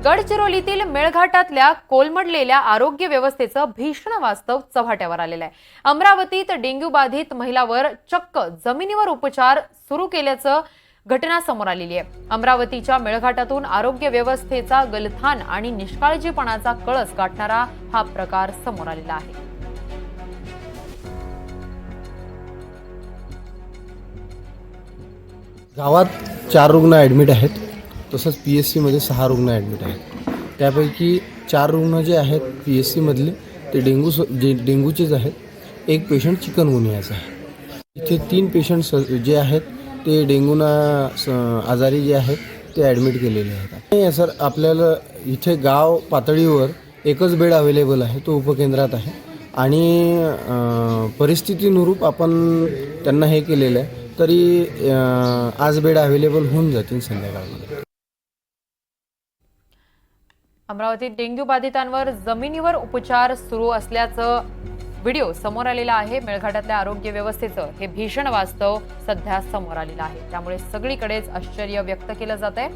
गडचिरोलीतील मेळघाटातल्या कोलमडलेल्या आरोग्य व्यवस्थेचं भीषण वास्तव चव्हाट्यावर आलेलं आहे। अमरावतीत डेंग्यू बाधित महिलावर चक्क जमिनीवर उपचार सुरू केल्याचं घटना समोर आलेली आहे। अमरावतीच्या मेळघाटातून आरोग्य व्यवस्थेचा गलथान आणि निष्काळजीपणाचा कळस गाठणारा हा प्रकार समोर आलेला आहे। गावात 4 रुग्ण ॲडमिट आहेत, तसंच PSC मध्ये 6 रुग्ण ॲडमिट आहेत। त्यापैकी 4 रुग्ण जे आहेत PSC मधले ते डेंग्यूचेच आहेत। एक पेशंट चिकनगुनियाचा आहे। इथे 3 पेशंट्स जे आहेत ते डेंग्यूना आजारी जे आहेत ते ॲडमिट केलेले आहेत। नाही सर, आपल्याला इथे गाव पातळीवर एकच बेड अवेलेबल आहे, तो उपकेंद्रात आहे आणि परिस्थितीनुरूप आपण त्यांना हे केलेलं आहे। तरी आज बेड अवेलेबल होऊन जातील संध्याकाळमध्ये। अमरावतीत डेंग्यू बाधितांवर जमिनीवर उपचार सुरू असल्याचं व्हिडिओ समोर आलेला आहे। मेळघाटातल्या आरोग्य व्यवस्थेचं हे भीषण वास्तव सध्या समोर आलेलं आहे, त्यामुळे सगळीकडेच आश्चर्य व्यक्त केलं जात आहे।